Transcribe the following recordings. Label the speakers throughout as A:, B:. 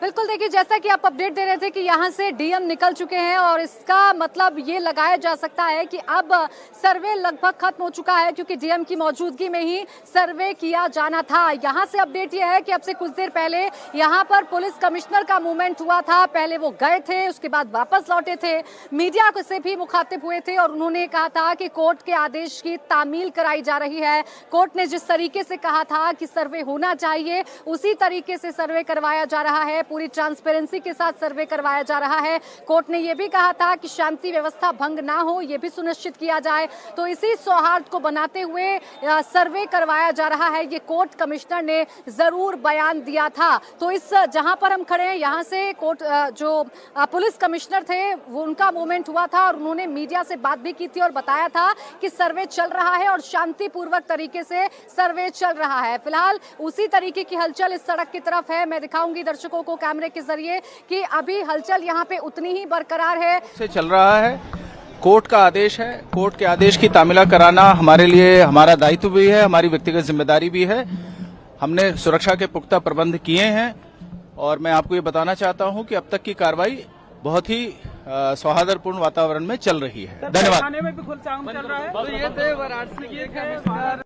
A: बिल्कुल, देखिए जैसा कि आप अपडेट दे रहे थे कि यहाँ से डीएम निकल चुके हैं और इसका मतलब ये लगाया जा सकता है कि अब सर्वे लगभग खत्म हो चुका है, क्योंकि डीएम की मौजूदगी में ही सर्वे किया जाना था। यहाँ से अपडेट ये है कि अब से कुछ देर पहले यहाँ पर पुलिस कमिश्नर का मूवमेंट हुआ था। पहले वो गए थे, उसके बाद वापस लौटे थे, मीडिया से भी मुखातिब हुए थे और उन्होंने कहा था कि कोर्ट के आदेश की तामील कराई जा रही है। कोर्ट ने जिस तरीके से कहा था कि सर्वे होना चाहिए, उसी तरीके से सर्वे करवाया जा रहा है, पूरी ट्रांसपेरेंसी के साथ सर्वे करवाया जा रहा है। कोर्ट ने यह भी कहा था कि शांति व्यवस्था भंग ना हो, यह भी सुनिश्चित किया जाए। तो इसी सौहार्द को बनाते हुए सर्वे करवाया जा रहा है, ये कोर्ट कमिश्नर ने जरूर बयान दिया था। तो इस जहां पर हम खड़े हैं, यहां से कोर्ट जो पुलिस कमिश्नर थे वो उनका मूवमेंट हुआ था और उन्होंने मीडिया से बात भी की थी और बताया था कि सर्वे चल रहा है और शांतिपूर्वक तरीके से सर्वे चल रहा है। फिलहाल उसी तरीके की हलचल इस सड़क की तरफ है। मैं दिखाऊंगी दर्शकों को कैमरे के जरिए कि अभी हलचल यहाँ पे उतनी ही बरकरार है।
B: से चल रहा है, कोर्ट का आदेश है, कोर्ट के आदेश की तामीला कराना हमारे लिए हमारा दायित्व भी है, हमारी व्यक्तिगत जिम्मेदारी भी है। हमने सुरक्षा के पुख्ता प्रबंध किए हैं और मैं आपको ये बताना चाहता हूं कि अब तक की कार्रवाई बहुत ही सौहार्दपूर्ण वातावरण में चल रही है। धन्यवाद।
C: थाने में भी खुलचाम चल रहा है। तो ये थे वाराणसी के कमिश्नर।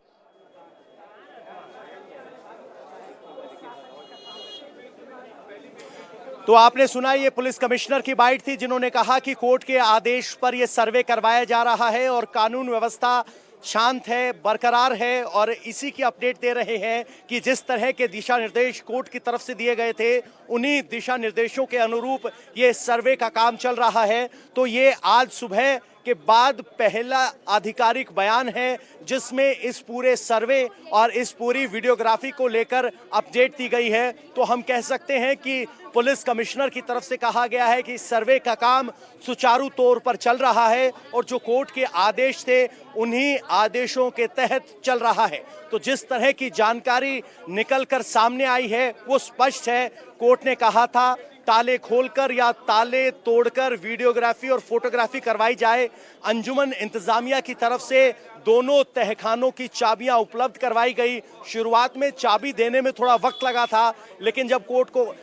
D: तो आपने सुना, ये पुलिस कमिश्नर की बाइट थी जिन्होंने कहा कि कोर्ट के आदेश पर यह सर्वे करवाया जा रहा है और कानून व्यवस्था शांत है, बरकरार है। और इसी की अपडेट दे रहे हैं कि जिस तरह के दिशा निर्देश कोर्ट की तरफ से दिए गए थे, उन्हीं दिशा निर्देशों के अनुरूप ये सर्वे का काम चल रहा है। तो ये आज सुबह के बाद पहला आधिकारिक बयान है जिसमें इस पूरे सर्वे और इस पूरी वीडियोग्राफी को लेकर अपडेट दी गई है। तो हम कह सकते हैं कि पुलिस कमिश्नर की तरफ से कहा गया है कि सर्वे का काम सुचारू तौर पर चल रहा है और जो कोर्ट के आदेश थे उन्हीं आदेशों के तहत चल रहा है। तो जिस तरह की जानकारी निकलकर सामने आई है वो स्पष्ट है। कोर्ट ने कहा था ताले खोलकर या ताले तोड़कर वीडियोग्राफी और फोटोग्राफी करवाई जाए। अंजुमन इंतजामिया की तरफ से दोनों तहखानों की चाबियां उपलब्ध करवाई गई। शुरुआत में चाबी देने में थोड़ा वक्त लगा था, लेकिन जब कोर्ट को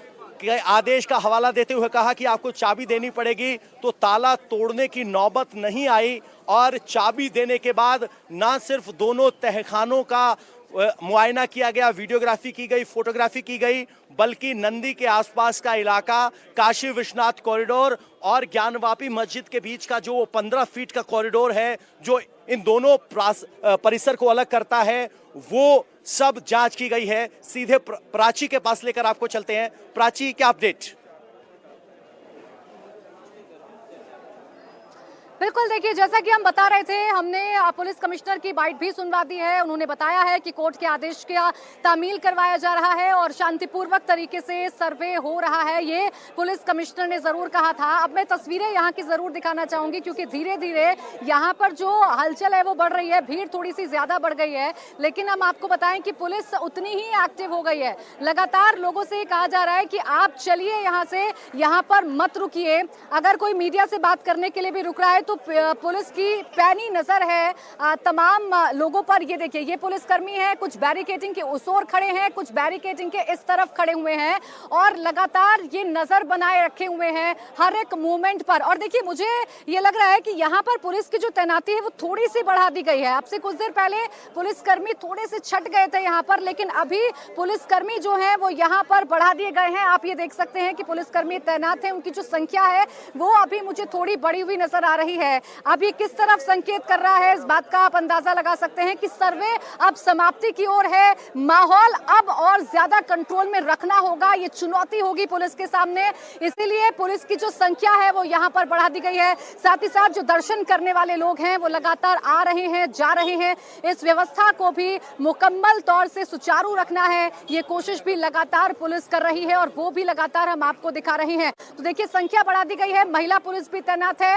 D: आदेश का हवाला देते हुए कहा कि आपको चाबी देनी पड़ेगी, तो ताला तोड़ने की नौबत नहीं आई। और चाबी देने के बाद ना सिर्फ दोनों तहखानों का मुआयना किया गया, वीडियोग्राफी की गई, फोटोग्राफी की गई, बल्कि नंदी के आसपास का इलाका, काशी विश्वनाथ कॉरिडोर और ज्ञानवापी मस्जिद के बीच का जो 15 फीट का कॉरिडोर है जो इन दोनों परिसर को अलग करता है, वो सब जांच की गई है। सीधे प्राची के पास लेकर आपको चलते हैं। प्राची, क्या अपडेट?
A: बिल्कुल, देखिए जैसा कि हम बता रहे थे, हमने पुलिस कमिश्नर की बाइट भी सुनवा दी है। उन्होंने बताया है कि कोर्ट के आदेश का तामील करवाया जा रहा है और शांतिपूर्वक तरीके से सर्वे हो रहा है, ये पुलिस कमिश्नर ने जरूर कहा था। अब मैं तस्वीरें यहाँ की जरूर दिखाना चाहूंगी, क्योंकि धीरे धीरे यहाँ पर जो हलचल है वो बढ़ रही है, भीड़ थोड़ी सी ज्यादा बढ़ गई है। लेकिन हम आपको बताएं कि पुलिस उतनी ही एक्टिव हो गई है। लगातार लोगों से कहा जा रहा है कि आप चलिए यहाँ से, यहाँ पर मत रुकिए। अगर कोई मीडिया से बात करने के लिए भी रुक रहा है तो पुलिस की पैनी नजर है तमाम लोगों पर। ये देखिए, ये पुलिसकर्मी है, कुछ बैरिकेडिंग के उस ओर खड़े हैं, कुछ बैरिकेडिंग के इस तरफ खड़े हुए हैं और लगातार ये नजर बनाए रखे हुए हैं हर एक मूवमेंट पर। और देखिए, मुझे ये लग रहा है कि यहाँ पर पुलिस की जो तैनाती है वो थोड़ी सी बढ़ा दी गई है। अब से कुछ देर पहले पुलिसकर्मी थोड़े से छट गए थे यहाँ पर, लेकिन अभी पुलिसकर्मी जो है वो यहाँ पर बढ़ा दिए गए हैं। आप ये देख सकते हैं कि पुलिसकर्मी तैनात है, उनकी जो संख्या है वो अभी मुझे थोड़ी बढ़ी हुई नजर आ रही है। अभी किस तरफ संकेत कर रहा है, इस बात का आप अंदाजा लगा सकते हैं कि सर्वे अब समाप्ति की ओर है। माहौल अब और ज्यादा कंट्रोल में रखना होगा, ये चुनौती होगी पुलिस के सामने। इसीलिए पुलिस की जो संख्या है वो यहाँ पर बढ़ा दी गई है। साथ ही साथ जो दर्शन करने वाले लोग हैं वो लगातार आ रहे हैं, जा रहे हैं। इस व्यवस्था को भी मुकम्मल तौर से सुचारू रखना है, ये कोशिश भी लगातार पुलिस कर रही है और वो भी लगातार हम आपको दिखा रहे हैं। तो देखिए, संख्या बढ़ा दी गई है, महिला पुलिस भी तैनात है।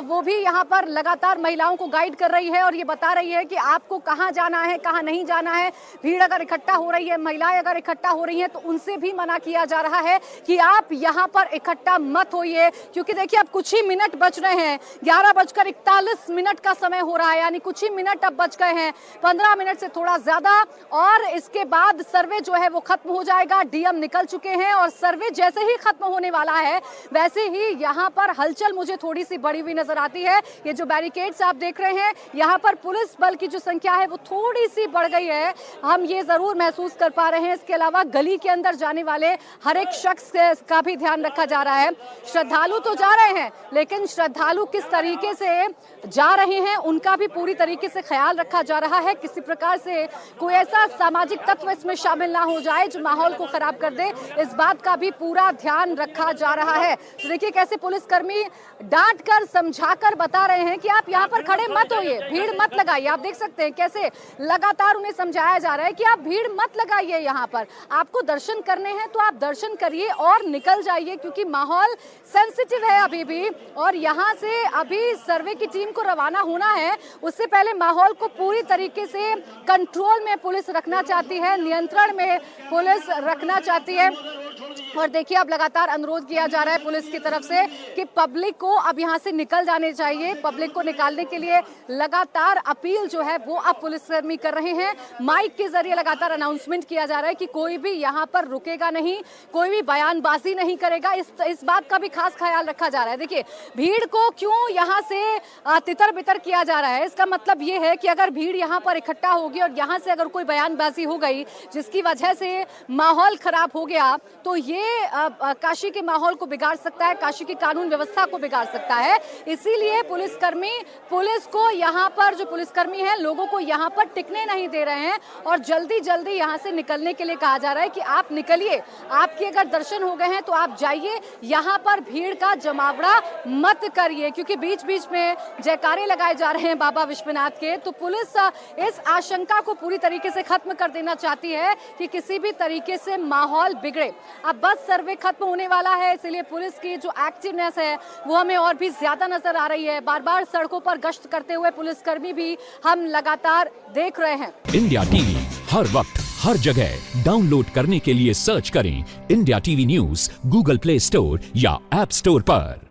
A: वो वो भी यहाँ पर लगातार महिलाओं को गाइड कर रही है और ये बता रही है कि आपको कहाँ जाना है, कहाँ नहीं जाना है। भीड़ अगर इकट्ठा हो रही है, महिलाएं अगर इकट्ठा हो रही हैं तो उनसे भी मना किया जा रहा है कि आप यहाँ पर इकट्ठा मत होइए, क्योंकि देखिए अब कुछ ही मिनट बच रहे हैं। 11:41 का समय हो रहा है, यानी कुछ ही मिनट अब बच गए हैं, 15 मिनट से थोड़ा ज्यादा, और इसके बाद सर्वे जो है वो खत्म हो जाएगा। डीएम निकल चुके हैं और सर्वे जैसे ही खत्म होने वाला है वैसे ही यहाँ पर हलचल मुझे थोड़ी सी बढ़ी हुई नजर आती है। ये जो बैरिकेड्स आप देख रहे हैं, यहाँ पर पुलिस बल की जो संख्या है वो थोड़ी सी बढ़ गई है, हम ये जरूर महसूस कर पा रहे हैं। इसके अलावा गली के अंदर जाने वाले हर एक शख्स का भी ध्यान रखा जा रहा है। श्रद्धालु तो जा रहे हैं, लेकिन श्रद्धालु किस तरीके से जा रहे हैं उनका भी पूरी तरीके से ख्याल रखा जा रहा है। किसी प्रकार से कोई ऐसा सामाजिक तत्व इसमें शामिल ना हो जाए जो माहौल को खराब कर दे, इस बात का भी पूरा ध्यान रखा जा रहा है। तो देखिए कैसे पुलिसकर्मी डांट कर समझाकर बता रहे हैं कि आप यहाँ पर खड़े मत होइए, भीड़ मत लगाइए। आप देख सकते हैं कैसे लगातार उन्हें समझाया जा रहा है कि आप भीड़ मत लगाइए, यहाँ पर आपको दर्शन करने हैं तो आप दर्शन करिए और निकल जाइए, क्योंकि माहौल सेंसिटिव है अभी भी। और यहाँ से अभी सर्वे की टीम को रवाना होना है, उससे पहले माहौल को पूरी तरीके से कंट्रोल में पुलिस रखना चाहती है, नियंत्रण में पुलिस रखना चाहती है। और देखिए अब लगातार अनुरोध किया जा रहा है पुलिस की तरफ से कि पब्लिक को अब यहाँ से निकल जाने चाहिए। पब्लिक को निकालने के लिए लगातार अपील जो है वो अब पुलिसकर्मी कर रहे हैं। माइक के जरिए लगातार अनाउंसमेंट किया जा रहा है कि कोई भी यहाँ पर रुकेगा नहीं, कोई भी बयानबाजी नहीं करेगा। इस बात का भी खास ख्याल रखा जा रहा है। देखिए भीड़ को क्यों यहाँ से तितर बितर किया जा रहा है, इसका मतलब ये है कि अगर भीड़ यहाँ पर इकट्ठा होगी और यहाँ से अगर कोई बयानबाजी हो गई जिसकी वजह से माहौल खराब हो गया, तो ये काशी के माहौल को बिगाड़ सकता है, काशी की कानून व्यवस्था को बिगाड़ सकता है। इसीलिए पुलिसकर्मी पुलिस को यहाँ पर जो पुलिसकर्मी हैं लोगों को यहाँ पर टिकने नहीं दे रहे हैं और जल्दी जल्दी यहाँ से निकलने के लिए कहा जा रहा है कि आप निकलिए, आपके अगर दर्शन हो गए हैं तो आप जाइए, यहाँ पर भीड़ का जमावड़ा मत करिए, क्योंकि बीच बीच में जयकारे लगाए जा रहे हैं बाबा विश्वनाथ के। तो पुलिस इस आशंका को पूरी तरीके से खत्म कर देना चाहती है कि किसी भी तरीके से माहौल बिगड़े। अब बस सर्वे खत्म होने वाला है, इसलिए पुलिस की जो एक्टिवनेस है वो हमें और भी ज्यादा नजर आ रही है। बार बार सड़कों पर गश्त करते हुए पुलिसकर्मी भी हम लगातार देख रहे हैं।
E: इंडिया टीवी हर वक्त हर जगह डाउनलोड करने के लिए सर्च करें India TV news Google play store या ऐप स्टोर पर।